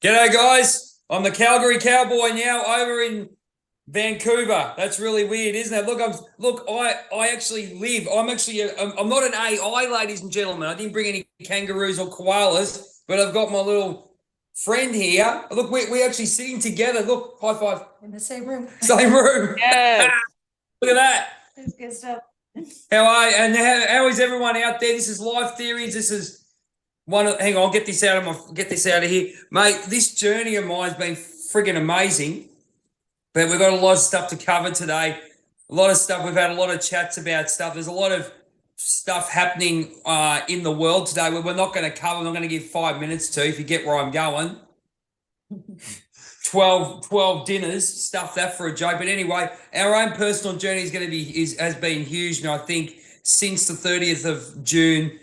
G'day guys, I'm the Calgary Cowboy now over in Vancouver. That's really weird, isn't it? I actually live. I'm not an AI, ladies and gentlemen. I didn't bring any kangaroos or koalas, but I've got my little friend here. Look, we're actually sitting together. Look, high five. In the same room. Same room. Yes. Look at that. That's good stuff. How are you? And how is everyone out there? This is Life Theories. This is hang on, get this out of here. Mate, this journey of mine's been friggin' amazing. But we've got a lot of stuff to cover today. A lot of stuff. We've had a lot of chats about stuff. There's a lot of stuff happening in the world today where we're not going to cover. I'm not going to give 5 minutes to, if you get where I'm going. 12 dinners, stuff that for a joke. But anyway, our own personal journey has been huge. And I think since the 30th of June,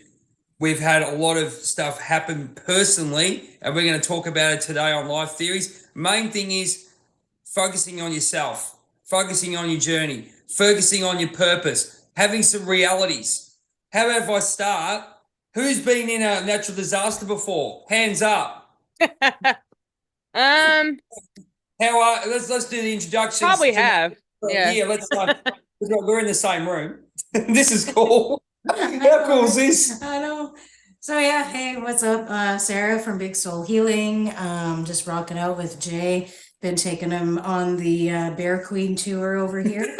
we've had a lot of stuff happen personally, and we're going to talk about it today on Life Theories. Main thing is focusing on yourself, focusing on your journey, focusing on your purpose, having some realities. How about if I start? Who's been in a natural disaster before? Hands up. Let's do the introductions. Probably have. Yeah. Yeah, let's start. We're in the same room. This is cool. How cool is this? I know. So yeah, hey, what's up? Sarah from Big Soul Healing. Just rocking out with Jay. Been taking him on the Bear Queen tour over here.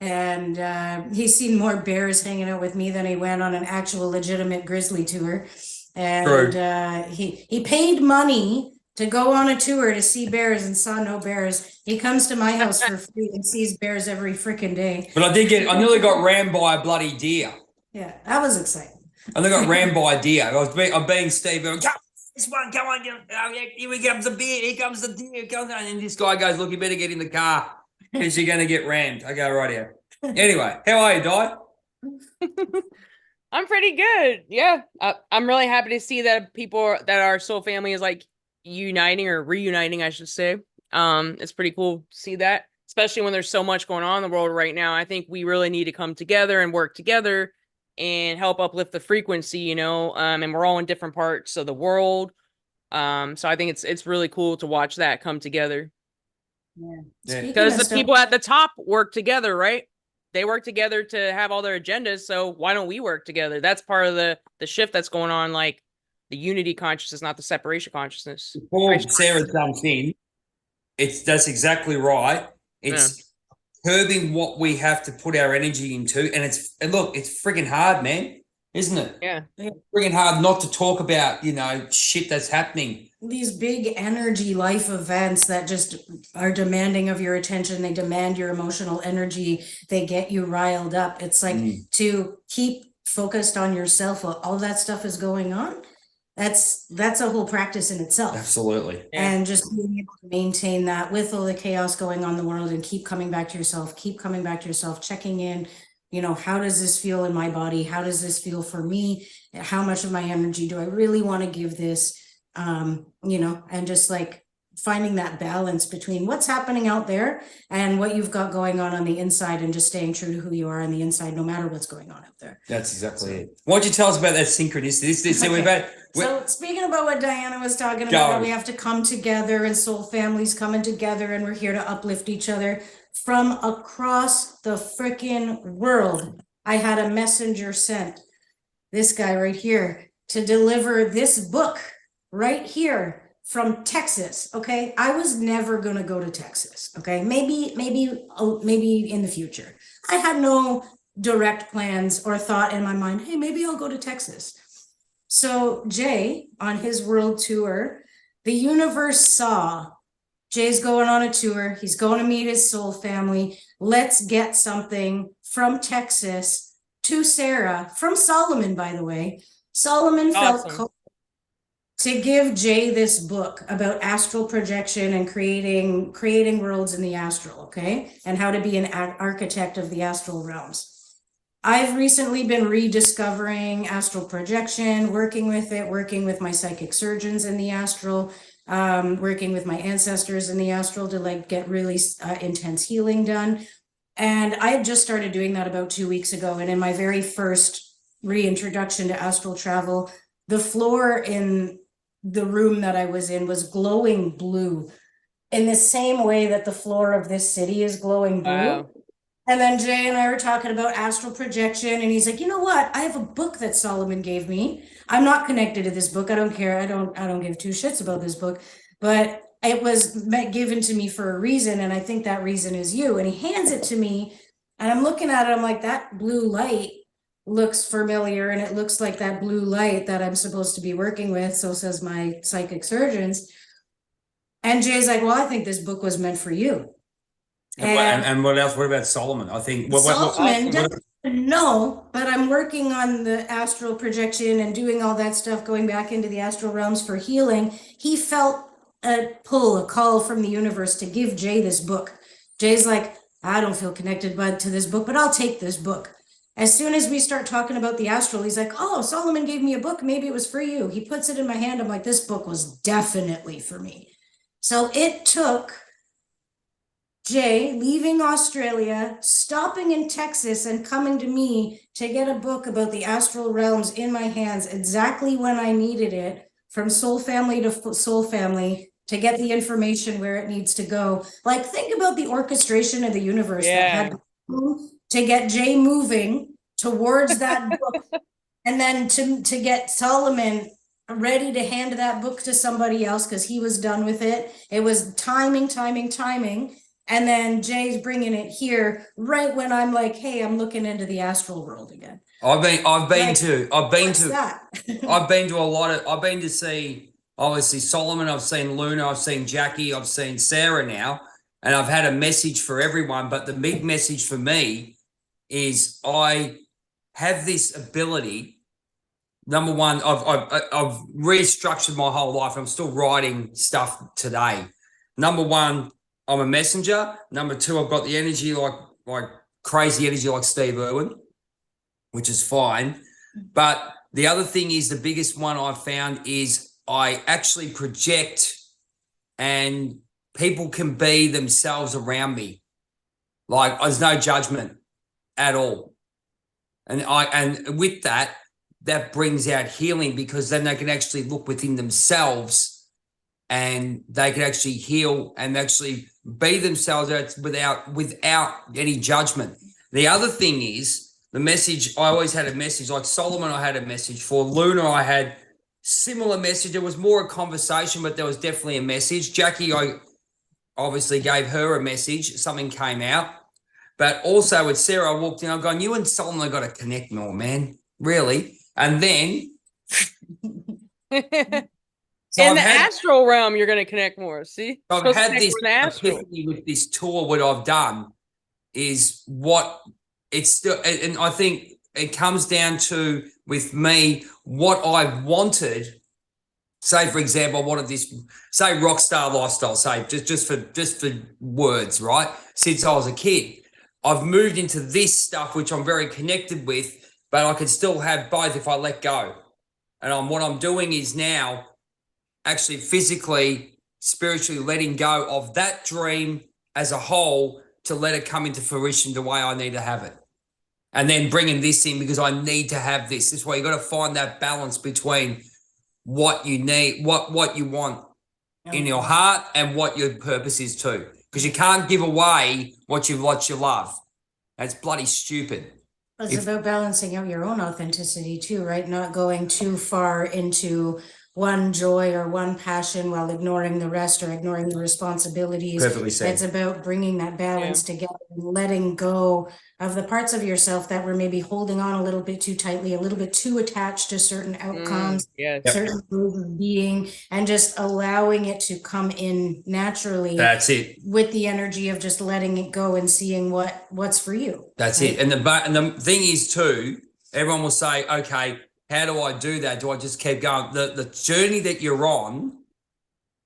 And he's seen more bears hanging out with me than he went on an actual legitimate grizzly tour. And he paid money to go on a tour to see bears and saw no bears. He comes to my house for free and sees bears every freaking day. But I nearly got rammed by a bloody deer. Yeah, that was exciting. I got rammed by a deer. I'm being Steve. Going, come, this one, come on. Here comes the beer. Here comes the deer. And this guy goes, look, you better get in the car because you're going to get rammed. I go, right here. Anyway, how are you, Di? I'm pretty good. Yeah. I'm really happy to see that our soul family is like uniting or reuniting, I should say. It's pretty cool to see that, especially when there's so much going on in the world right now. I think we really need to come together and work together and help uplift the frequency, and we're all in different parts of the world. So I think it's really cool to watch that come together. Yeah. Because the people at the top work together, right? They work together to have all their agendas. So why don't we work together? That's part of the shift that's going on, like the unity consciousness, not the separation consciousness. Before Sarah jumps in, that's exactly right. It's curbing what we have to put our energy into, and look, it's freaking hard, man, isn't it? Yeah. It's freaking hard not to talk about shit that's happening. These big energy life events that just are demanding of your attention. They demand your emotional energy. They get you riled up. It's like to keep focused on yourself while all that stuff is going on. That's a whole practice in itself. Absolutely. And just being able to maintain that with all the chaos going on in the world and keep coming back to yourself, checking in, how does this feel in my body? How does this feel for me? How much of my energy do I really want to give this? And just like finding that balance between what's happening out there and what you've got going on the inside, and just staying true to who you are on the inside, no matter what's going on out there. That's exactly it. Why don't you tell us about that synchronicity? So speaking about what Diana was talking about, how we have to come together and soul families coming together, and we're here to uplift each other from across the freaking world. I had a messenger sent, this guy right here, to deliver this book right here from Texas. Okay, I was never gonna go to Texas. Okay, maybe in the future. I had no direct plans or thought in my mind, hey, maybe I'll go to Texas. So Jay, on his world tour, the universe saw Jay's going on a tour. He's going to meet his soul family. Let's get something from Texas to Sarah, from Solomon, by the way. Solomon felt called to give Jay this book about astral projection and creating worlds in the astral, okay? And how to be an architect of the astral realms. I've recently been rediscovering astral projection, working with my psychic surgeons in the astral, working with my ancestors in the astral to get really intense healing done. And I had just started doing that about 2 weeks ago. And in my very first reintroduction to astral travel. The floor in the room that I was in was glowing blue in the same way that the floor of this city is glowing blue. Wow. And then Jay and I were talking about astral projection, and he's like, you know what? I have a book that Solomon gave me. I'm not connected to this book. I don't care. I don't give two shits about this book, but it was given to me for a reason, and I think that reason is you. And he hands it to me, and I'm looking at it. I'm like, that blue light looks familiar, and it looks like that blue light that I'm supposed to be working with. So says my psychic surgeons. And Jay's like, well, I think this book was meant for you. And what else? What about Solomon? I think Solomon doesn't know, but I'm working on the astral projection and doing all that stuff, going back into the astral realms for healing. He felt a pull, a call from the universe to give Jay this book. Jay's like, I don't feel connected to this book, but I'll take this book. As soon as we start talking about the astral, he's like, oh, Solomon gave me a book. Maybe it was for you. He puts it in my hand. I'm like, this book was definitely for me. So it took Jay leaving Australia, stopping in Texas, and coming to me to get a book about the astral realms in my hands exactly when I needed it, from soul family to soul family, to get the information where it needs to go. Like, think about the orchestration of the universe that had to get Jay moving towards that book, and then to get Solomon ready to hand that book to somebody else because he was done with it. It was timing. And then Jay's bringing it here right when I'm like, hey, I'm looking into the astral world again. I've been to a lot of, I've been to see, obviously, Solomon, I've seen Luna, I've seen Jackie, I've seen Sarah now, and I've had a message for everyone. But the big message for me is I have this ability. Number one, I've restructured my whole life. I'm still writing stuff today. Number one, I'm a messenger. Number two, I've got the energy like crazy energy like Steve Irwin, which is fine. But the other thing is, the biggest one I've found is I actually project, and people can be themselves around me. Like, there's no judgment at all. And with that brings out healing, because then they can actually look within themselves and they can actually heal and actually be themselves without any judgment. The other thing is the message. I always had a message. Like Solomon, I had a message for. Luna, I had similar message. It was more a conversation, but there was definitely a message. Jackie, I obviously gave her a message. Something came out. But also with Sarah, I walked in, I'm going, you and Solomon got to connect more, man. Really? And then so in the astral realm, you're going to connect more. See, I've had this epiphany with this tour. What I've done is what it's still, and I think it comes down to, with me, what I wanted. Say, for example, I wanted this, say, rock star lifestyle. Say, just for words, right? Since I was a kid, I've moved into this stuff, which I'm very connected with, but I can still have both if I let go. And what I'm doing is now actually physically, spiritually letting go of that dream as a whole to let it come into fruition the way I need to have it. And then bringing this in because I need to have this. This is why you got to find that balance between what you need, what you want in your heart and what your purpose is too. Because you can't give away what you love. That's bloody stupid. It's about balancing out your own authenticity too, right? Not going too far into one joy or one passion while ignoring the rest or ignoring the responsibilities. Perfectly said. It's about bringing that balance together and letting go of the parts of yourself that were maybe holding on a little bit too tightly, a little bit too attached to certain outcomes, certain ways of being, and just allowing it to come in naturally. That's it. With the energy of just letting it go and seeing what's for you. That's right? it. And the thing is too, everyone will say, okay, how do I do that? Do I just keep going? The journey that you're on,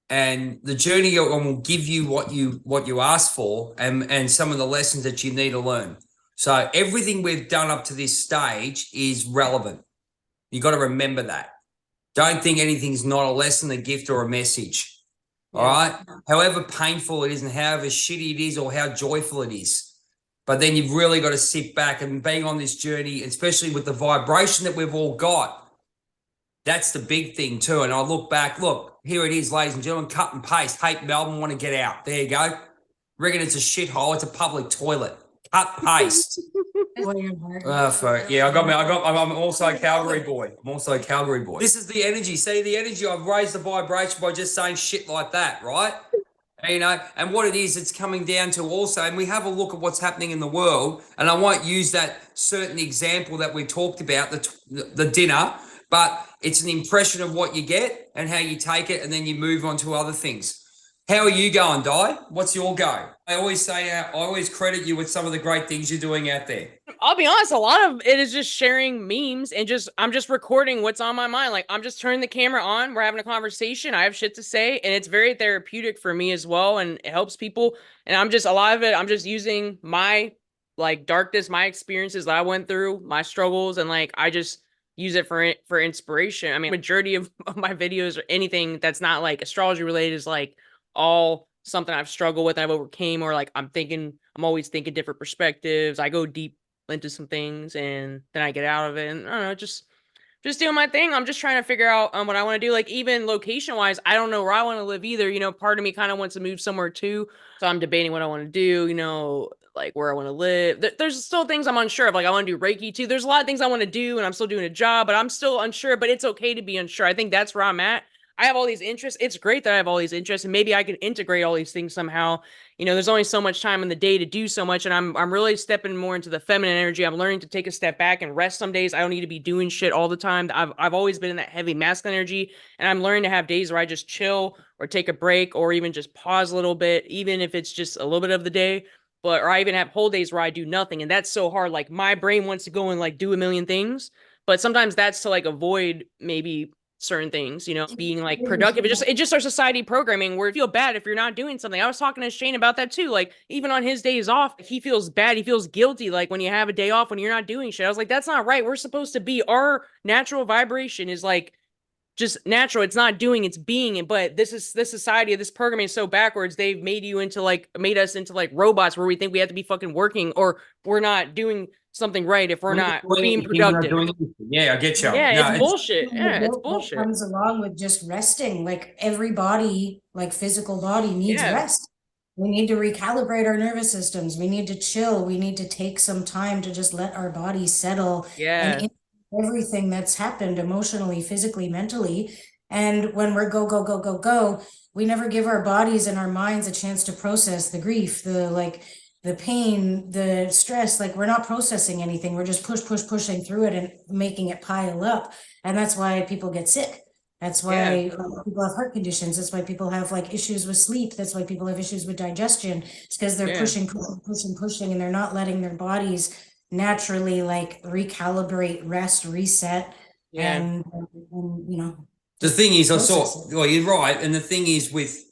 and the journey you're on will give you what you ask for, and some of the lessons that you need to learn. So everything we've done up to this stage is relevant. You got to remember that. Don't think anything's not a lesson, a gift, or a message. All right. However painful it is, and however shitty it is, or how joyful it is, But then you've really got to sit back and being on this journey, especially with the vibration that we've all got. That's the big thing too. And I look back, look, here it is, ladies and gentlemen, cut and paste. Hate Melbourne, want to get out. There you go. Reckon it's a shithole. It's a public toilet. Cut, paste. Yeah, I'm also a Calgary boy. I'm also a Calgary boy. This is the energy. See the energy? I've raised the vibration by just saying shit like that, right? You know, and what it is, it's coming down to also, and we have a look at what's happening in the world, and I won't use that certain example that we talked about, the dinner, but it's an impression of what you get and how you take it, and then you move on to other things. How are you going, Di? What's your go? I always credit you with some of the great things you're doing out there. I'll be honest, a lot of it is just sharing memes and I'm just recording what's on my mind. Like I'm just turning the camera on, we're having a conversation, I have shit to say, and it's very therapeutic for me as well, and it helps people. And a lot of it, I'm just using my like darkness, my experiences that I went through, my struggles, and like I just use it for inspiration. I mean, majority of my videos or anything that's not like astrology related is like all something I've struggled with, I've overcame, or like I'm always thinking different perspectives. I go deep into some things and then I get out of it, and I don't know, just doing my thing. I'm just trying to figure out what I want to do. Like even location wise, I don't know where I want to live either. You know, part of me kind of wants to move somewhere too. So I'm debating what I want to do, you know, like where I want to live. There's still things I'm unsure of. Like I want to do Reiki too. There's a lot of things I want to do and I'm still doing a job, but I'm still unsure, but it's okay to be unsure. I think that's where I'm at. I have all these interests. It's great that I have all these interests, and maybe I can integrate all these things somehow. You know, there's only so much time in the day to do so much, and I'm really stepping more into the feminine energy. I'm learning to take a step back and rest some days. I don't need to be doing shit all the time. I've always been in that heavy masculine energy, and I'm learning to have days where I just chill or take a break or even just pause a little bit, even if it's just a little bit of the day. Or I even have whole days where I do nothing, and that's so hard. Like my brain wants to go and like do a million things, but sometimes that's to like avoid maybe certain things, you know, being like productive. It's just our society programming where you feel bad if you're not doing something. I was talking to Shane about that too. Like even on his days off, he feels bad. He feels guilty. Like when you have a day off, when you're not doing shit, I was like, that's not right. We're supposed to be, our natural vibration is like just natural. It's not doing, it's being. But this society, this programming is so backwards. They've made us into like robots where we think we have to be fucking working, or we're not doing something right if we're not being productive. Yeah, I get you. Yeah, it's bullshit. Yeah, it's bullshit. Comes along with just resting. Like every body, like physical body needs rest. We need to recalibrate our nervous systems. We need to chill. We need to take some time to just let our body settle. Yeah. And everything that's happened emotionally, physically, mentally. And when we're go, we never give our bodies and our minds a chance to process the grief, the pain, the stress. Like we're not processing anything. We're just pushing through it and making it pile up. And that's why people get sick. That's why people have heart conditions. That's why people have like issues with sleep. That's why people have issues with digestion. It's because they're pushing, and they're not letting their bodies naturally like recalibrate, rest, reset. And you know, the thing is, you're right. And the thing is, with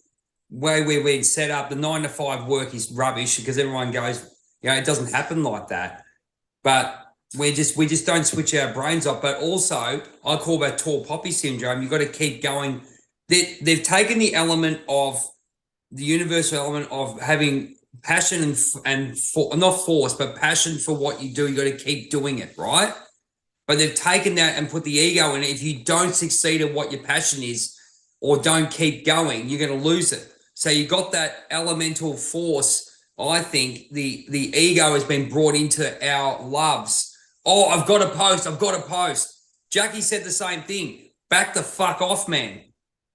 way we're set up, the 9 to 5 work is rubbish because everyone goes, you know, it doesn't happen like that. But we just don't switch our brains off. But also, I call that tall poppy syndrome. You've got to keep going. They've taken the element of the universal element of having passion and not force, but passion for what you do. You got to keep doing it, right? But they've taken that and put the ego in it. If you don't succeed at what your passion is, or don't keep going, you're going to lose it. So you got that elemental force. I think the ego has been brought into our loves. Oh, I've got to post. Jackie said the same thing. Back the fuck off, man.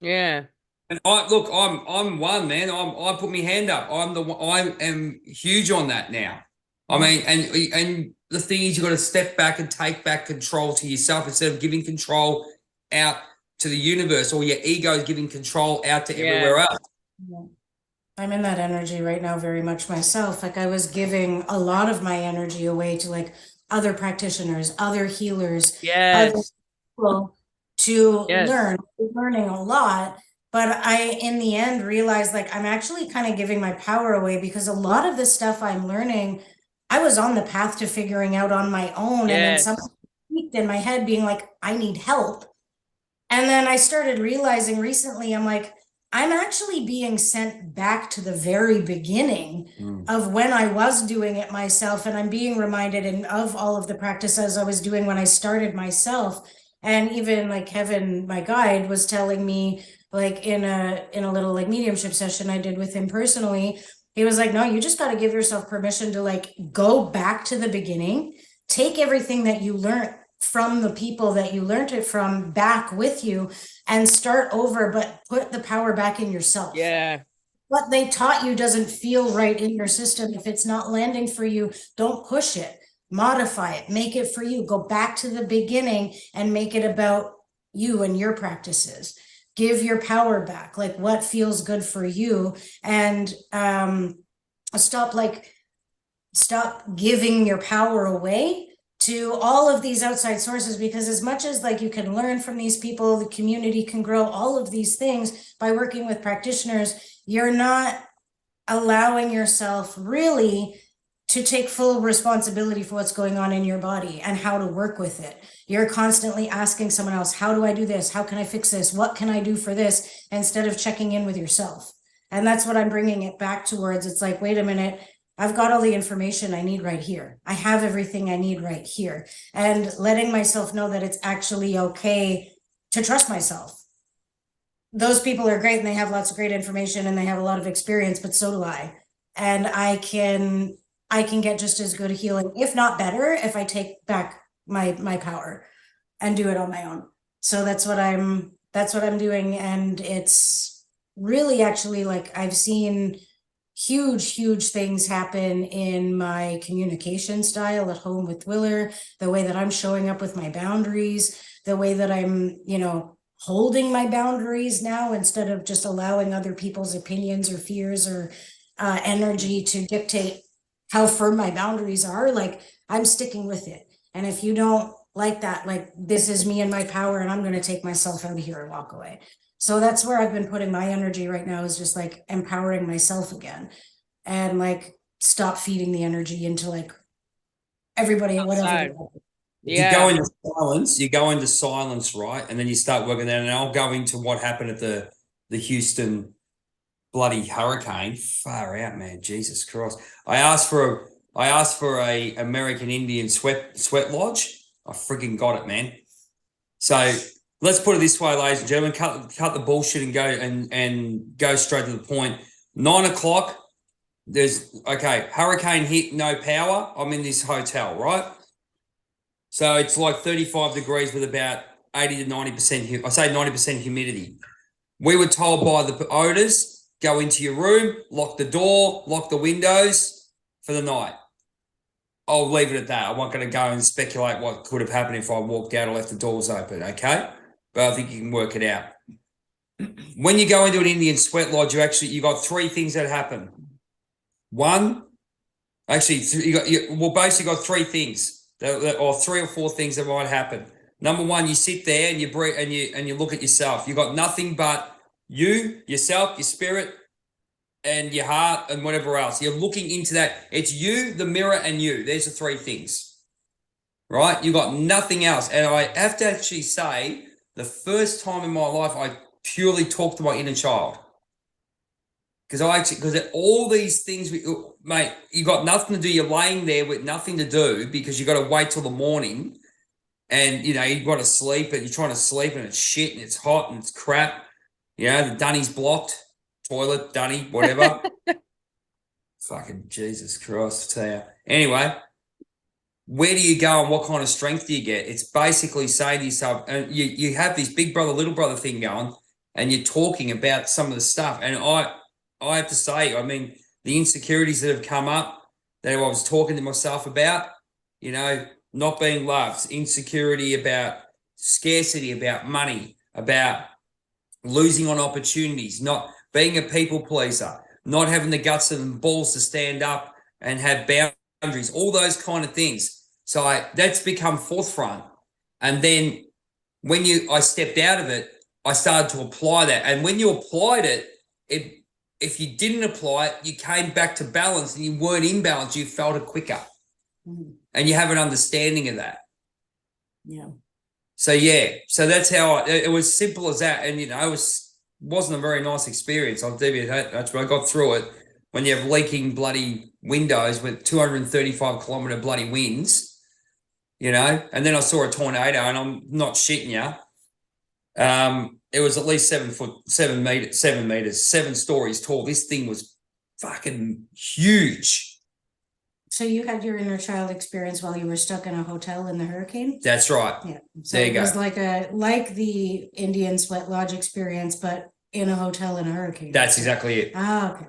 Yeah. And I'm one, man. I put my hand up. I am huge on that now. I mean, and the thing is, you got to step back and take back control to yourself instead of giving control out to the universe, or your ego is giving control out to everywhere else. Yeah. I'm in that energy right now very much myself. Like I was giving a lot of my energy away to like other practitioners, other healers, other people to learning a lot. But I, in the end, realized like I'm actually kind of giving my power away, because a lot of the stuff I'm learning, I was on the path to figuring out on my own. And then something peaked in my head being like, I need help. And then I started realizing recently, I'm like, I'm actually being sent back to the very beginning of when I was doing it myself. And I'm being reminded of all of the practices I was doing when I started myself. And even like Kevin, my guide, was telling me, like in a little like mediumship session I did with him personally, he was like, no, you just got to give yourself permission to like go back to the beginning, take everything that you learned from the people that you learned it from back with you and start over, but put the power back in yourself. Yeah. What they taught you doesn't feel right in your system. If it's not landing for you, don't push it, modify it, make it for you. Go back to the beginning and make it about you and your practices. Give your power back, like what feels good for you, and stop giving your power away to all of these outside sources, because as much as like you can learn from these people, the community can grow, all of these things by working with practitioners, you're not allowing yourself really to take full responsibility for what's going on in your body and how to work with it. You're constantly asking someone else, how do I do this? How can I fix this? What can I do for this? Instead of checking in with yourself. And that's what I'm bringing it back towards. It's like, wait a minute, I've got all the information I need right here. I have everything I need right here. And letting myself know that it's actually okay to trust myself. Those people are great and they have lots of great information and they have a lot of experience, but so do I. And I can get just as good a healing, if not better, if I take back my power and do it on my own. So that's what I'm doing. And it's really actually like I've seen huge things happen in my communication style at home with Willer, the way that I'm showing up with my boundaries, the way that I'm, holding my boundaries now instead of just allowing other people's opinions or fears or energy to dictate how firm my boundaries are. Like I'm sticking with it. And if you don't like that, like this is me and my power and I'm going to take myself out of here and walk away. So that's where I've been putting my energy right now, is just like empowering myself again and like stop feeding the energy into like everybody, Outside. whatever. Yeah. You go into silence, right? And then you start working that. And I'll go into what happened at the Houston bloody hurricane. Far out, man. Jesus Christ. I asked for a American Indian sweat lodge. I freaking got it, man. So let's put it this way, ladies and gentlemen, cut the bullshit and go straight to the point. 9 o'clock, hurricane hit, no power. I'm in this hotel, right? So it's like 35 degrees with about 80 to 90%, I say 90% humidity. We were told by the owners, go into your room, lock the door, lock the windows for the night. I'll leave it at that. I'm not going to go and speculate what could have happened if I walked out or left the doors open, okay? But I think you can work it out. When you go into an Indian sweat lodge, you got three things that happen. One, actually, basically got three things. Or three or four things that might happen. Number one, you sit there and you breathe and you look at yourself. You got nothing but you, yourself, your spirit, and your heart, and whatever else. You're looking into that. It's you, the mirror, and you. There's the three things, right? You got nothing else. And I have to actually say, the first time in my life, I purely talked to my inner child. Because all these things, mate, you got nothing to do. You're laying there with nothing to do because you got to wait till the morning, and you've got to sleep, and you're trying to sleep, and it's shit, and it's hot, and it's crap. The dunny's blocked, toilet, dunny, whatever. Fucking Jesus Christ, I tell you. Anyway, where do you go and what kind of strength do you get? It's basically saying to yourself, and you have this big brother, little brother thing going, and you're talking about some of the stuff, and I have to say, I mean, the insecurities that have come up that I was talking to myself about, not being loved, insecurity about scarcity, about money, about losing on opportunities, not being a people pleaser, not having the guts and balls to stand up and have boundaries, all those kind of things. So that's become forefront. And then when I stepped out of it, I started to apply that. And when you applied it, if you didn't apply it, you came back to balance and you weren't in balance. You felt it quicker. And you have an understanding of that. Yeah. So, yeah. So that's how it was simple as that. And, it was wasn't a very nice experience. I'll tell you that. That's when I got through it. When you have leaking bloody windows with 235-kilometer bloody winds, you know, and then I saw a tornado, and I'm not shitting you. It was at least 7 meters, 7 stories tall. This thing was fucking huge. So you had your inner child experience while you were stuck in a hotel in the hurricane? That's right. Yeah. So there you it was go. like the Indian sweat lodge experience, but in a hotel in a hurricane. That's exactly it. Ah, okay.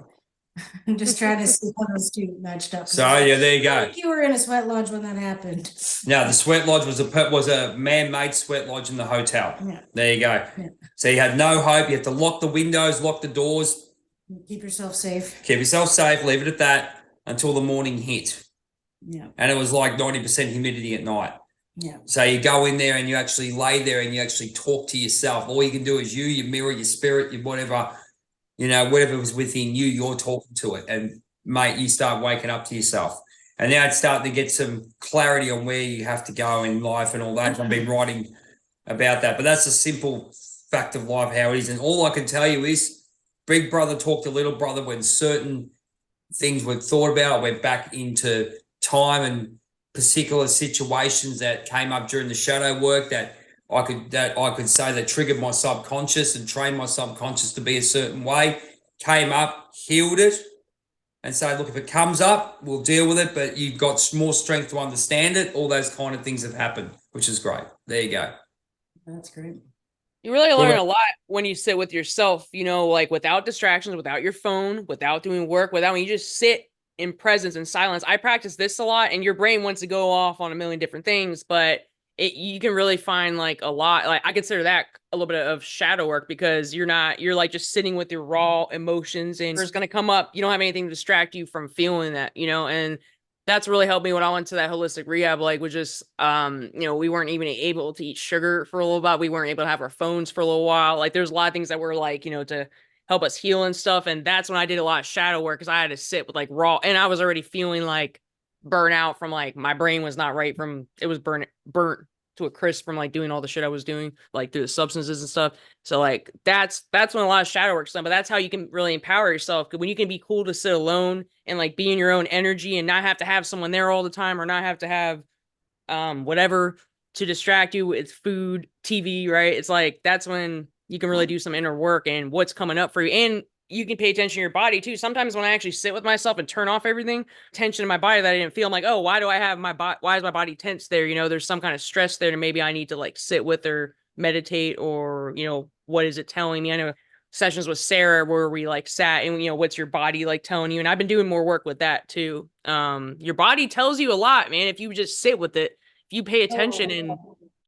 I'm just trying to see how those two matched up. So yeah, there you go. I think you were in a sweat lodge when that happened. No, the sweat lodge was a man-made sweat lodge in the hotel. Yeah. There you go. Yeah. So you had no hope. You had to lock the windows, lock the doors. Keep yourself safe. Keep yourself safe. Leave it at that until the morning hit. Yeah. And it was like 90% humidity at night. Yeah. So you go in there and you actually lay there and you actually talk to yourself. All you can do is your mirror, your spirit, your whatever, you know, whatever was within you, you're talking to it. And mate, you start waking up to yourself. And now it's starting to get some clarity on where you have to go in life and all that. I've been writing about that. But that's a simple fact of life, how it is. And all I can tell you is big brother talked to little brother when certain things were thought about, went back into time and particular situations that came up during the shadow work that I could say that triggered my subconscious and trained my subconscious to be a certain way, came up, healed it, and say, look, if it comes up, we'll deal with it, but you've got more strength to understand it. All those kind of things have happened, which is great. There you go. That's great. You really learn a lot when you sit with yourself, you know, like without distractions, without your phone, without doing work, when you just sit in presence and silence. I practice this a lot, and your brain wants to go off on a million different things, but you can really find like a lot. Like I consider that a little bit of shadow work, because you're like just sitting with your raw emotions, and it's going to come up. You don't have anything to distract you from feeling that, you know, and that's really helped me when I went to that holistic rehab. Like, was just, you know, we weren't even able to eat sugar for a little while. We weren't able to have our phones for a little while. Like, there's a lot of things that were like, you know, to help us heal and stuff. And that's when I did a lot of shadow work, because I had to sit with like raw, and I was already feeling like burnout from like my brain was not right from, it was burnt to a crisp from like doing all the shit I was doing, like through the substances and stuff. So like that's when a lot of shadow work's done. But that's how you can really empower yourself, because when you can be cool to sit alone and like be in your own energy and not have to have someone there all the time, or not have to have whatever to distract you with food, TV, right? It's like that's when you can really do some inner work and what's coming up for you. And you can pay attention to your body too. Sometimes when I actually sit with myself and turn off everything, tension in my body that I didn't feel, I'm like, oh, why do I have why is my body tense there? You know, there's some kind of stress there, and maybe I need to like sit with or meditate, or, you know, what is it telling me? I know sessions with Sarah where we like sat and, you know, what's your body like telling you? And I've been doing more work with that too. Your body tells you a lot, man. If you just sit with it, if you pay attention and